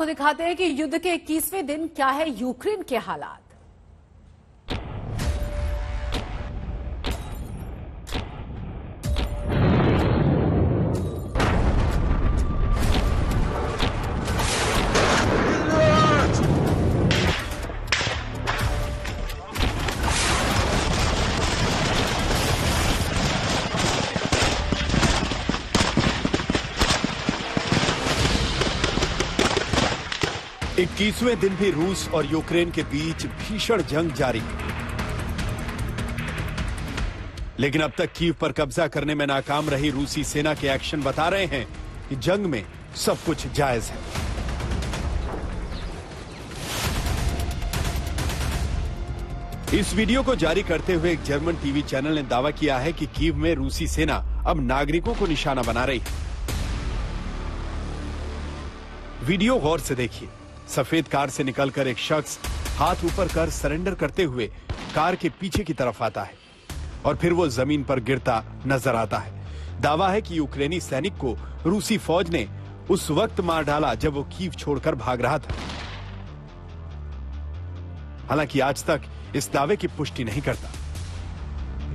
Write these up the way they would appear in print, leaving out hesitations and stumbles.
आपको दिखाते हैं कि युद्ध के 21वें दिन क्या है यूक्रेन के हालात। इक्कीसवें दिन भी रूस और यूक्रेन के बीच भीषण जंग जारी, लेकिन अब तक कीव पर कब्जा करने में नाकाम रही रूसी सेना के एक्शन बता रहे हैं कि जंग में सब कुछ जायज है। इस वीडियो को जारी करते हुए एक जर्मन टीवी चैनल ने दावा किया है कि कीव में रूसी सेना अब नागरिकों को निशाना बना रही है। वीडियो गौर से देखिए। सफेद कार से निकलकर एक शख्स हाथ ऊपर कर सरेंडर करते हुए कार के पीछे की तरफ आता है और फिर वो जमीन पर गिरता नजर आता है। दावा है कि यूक्रेनी सैनिक को रूसी फौज ने उस वक्त मार डाला जब वो कीव छोड़कर भाग रहा था। हालांकि आज तक इस दावे की पुष्टि नहीं करता।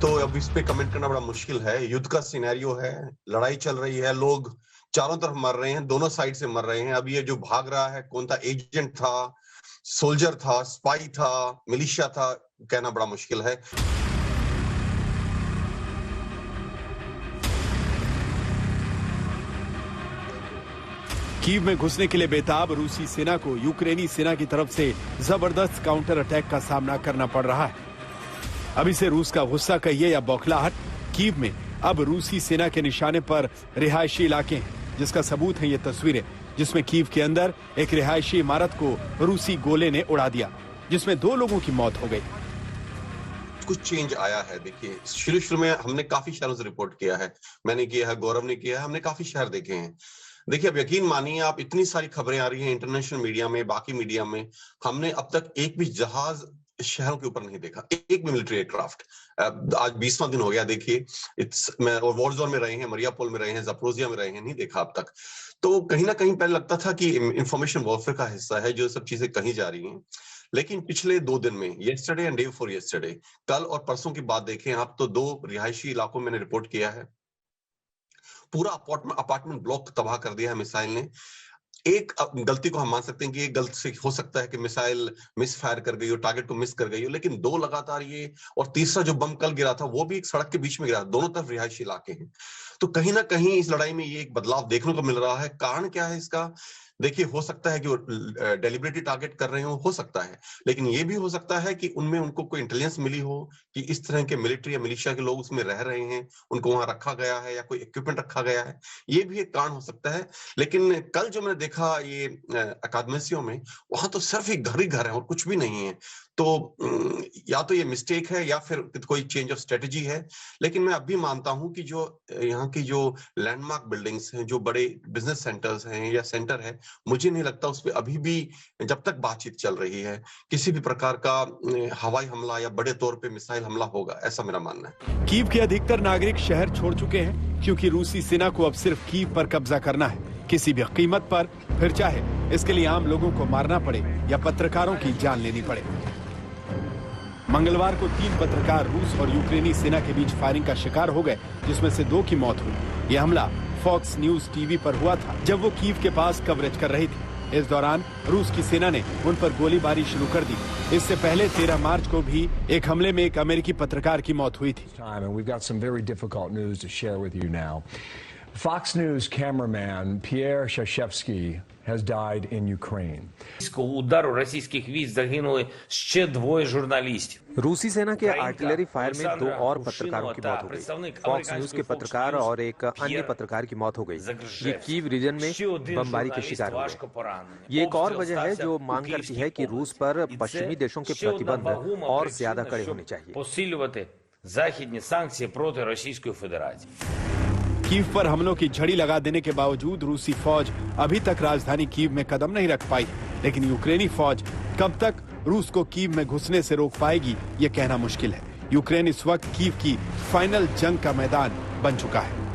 तो अब इस पे कमेंट करना बड़ा मुश्किल है। युद्ध का सिनेरियो है, लड़ाई चल रही है, लोग चारों तरफ मर रहे हैं, दोनों साइड से मर रहे हैं। अब ये जो भाग रहा है कौन था, एजेंट था, सोल्जर था, स्पाई था, मिलिशिया था, कहना बड़ा मुश्किल है। कीव में घुसने के लिए बेताब रूसी सेना को यूक्रेनी सेना की तरफ से जबरदस्त काउंटर अटैक का सामना करना पड़ रहा है। अब इसे रूस का गुस्सा कहिए या बौखलाहट, कीव में अब रूसी सेना के निशाने पर रिहायशी इलाके हैं, जिसका सबूत है ये तस्वीरें जिसमें कीव के अंदर एक रिहायशी इमारत को रूसी गोले ने उड़ा दिया, जिसमें 2 लोगों की मौत हो गई। कुछ चेंज आया है। देखिए, शुरू में हमने काफी शहरों से रिपोर्ट किया है, मैंने किया है, गौरव ने किया है, हमने काफी शहर देखे हैं। देखिए, अब यकीन मानिए आप, इतनी सारी खबरें आ रही हैं इंटरनेशनल मीडिया में, बाकी मीडिया में, हमने अब तक एक भी जहाज शहरों के ऊपर नहीं देखा, एक भी मिलिट्री एयरक्राफ्ट। आज 20वां दिन हो गया। देखिए, और वॉर जोन में रहे हैं, मरियापोल में रहे हैं, ज़पोरिज़िया में रहे हैं, नहीं देखा अब तक। तो कहीं ना कहीं पहले लगता था कि इंफॉर्मेशन वॉरफेयर का हिस्सा है जो सब चीजें कही जा रही हैं। लेकिन पिछले 2 दिन में, yesterday and day before yesterday, कल और परसों की बात देखें आप, तो 2 रिहायशी इलाकों में मैंने रिपोर्ट किया है, पूरा अपार्टमेंट ब्लॉक तबाह कर दिया है मिसाइल ने। एक गलती को हम मान सकते हैं कि एक गलती से हो सकता है कि मिसाइल मिस फायर कर गई हो, टारगेट को मिस कर गई हो, लेकिन 2 लगातार ये, और तीसरा जो बम कल गिरा था वो भी एक सड़क के बीच में गिरा। दोनों तरफ रिहायशी इलाके हैं। तो कहीं ना कहीं इस लड़ाई में ये एक बदलाव देखने को मिल रहा है। कारण क्या है इसका? देखिए, हो सकता है कि वो डेलिबरेटली टारगेट कर रहे हो सकता है, लेकिन ये भी हो सकता है कि उनमें उनको कोई इंटेलिजेंस मिली हो कि इस तरह के मिलिट्री या मिलिशिया के लोग उसमें रह रहे हैं, उनको वहां रखा गया है या कोई इक्विपमेंट रखा गया है। ये भी एक कारण हो सकता है। लेकिन कल जो मैंने देखा ये अकादमियों में, वहां तो सिर्फ एक घर ही घर है और कुछ भी नहीं है। तो या तो ये मिस्टेक है या फिर कोई चेंज ऑफ स्ट्रेटजी है। लेकिन मैं अब भी मानता हूं कि जो यहाँ की जो लैंडमार्क बिल्डिंग्स हैं, जो बड़े बिजनेस सेंटर्स हैं या सेंटर है, मुझे नहीं लगता उस पर अभी भी, जब तक बातचीत चल रही है, किसी भी प्रकार का हवाई हमला या बड़े तौर पे मिसाइल हमला होगा, ऐसा मेरा मानना है। कीव के अधिकतर नागरिक शहर छोड़ चुके हैं क्योंकि रूसी सेना को अब सिर्फ कीव पर कब्जा करना है, किसी भी कीमत पर, फिर चाहे इसके लिए आम लोगों को मारना पड़े या पत्रकारों की जान लेनी पड़े। मंगलवार को 3 पत्रकार रूस और यूक्रेनी सेना के बीच फायरिंग का शिकार हो गए, जिसमें से 2 की मौत हुई। यह हमला फॉक्स न्यूज टीवी पर हुआ था जब वो कीव के पास कवरेज कर रही थी। इस दौरान रूस की सेना ने उन पर गोलीबारी शुरू कर दी। इससे पहले 13 मार्च को भी एक हमले में एक अमेरिकी पत्रकार की मौत हुई थी। Fox News cameraman Pierre Shashevsky has died in Ukraine. Удару російських військ загинули ще 2 журналістів. रूसी सेना के आर्टिलरी फायर में 2 और पत्रकारों की मौत हो गई। फॉक्स न्यूज के पत्रकार और एक अन्य पत्रकार की मौत हो गई। ये कीव रीजन में बमबारी के शिकार हुए। ये एक और वजह है जो मांग करती है कि रूस पर पश्चिमी देशों के प्रतिबंध और ज्यादा कड़े होने चाहिए। Посилювати західні санкції проти Російської Федерації. कीव पर हमलों की झड़ी लगा देने के बावजूद रूसी फौज अभी तक राजधानी कीव में कदम नहीं रख पाई, लेकिन यूक्रेनी फौज कब तक रूस को कीव में घुसने से रोक पाएगी, ये कहना मुश्किल है। यूक्रेन इस वक्त कीव की फाइनल जंग का मैदान बन चुका है।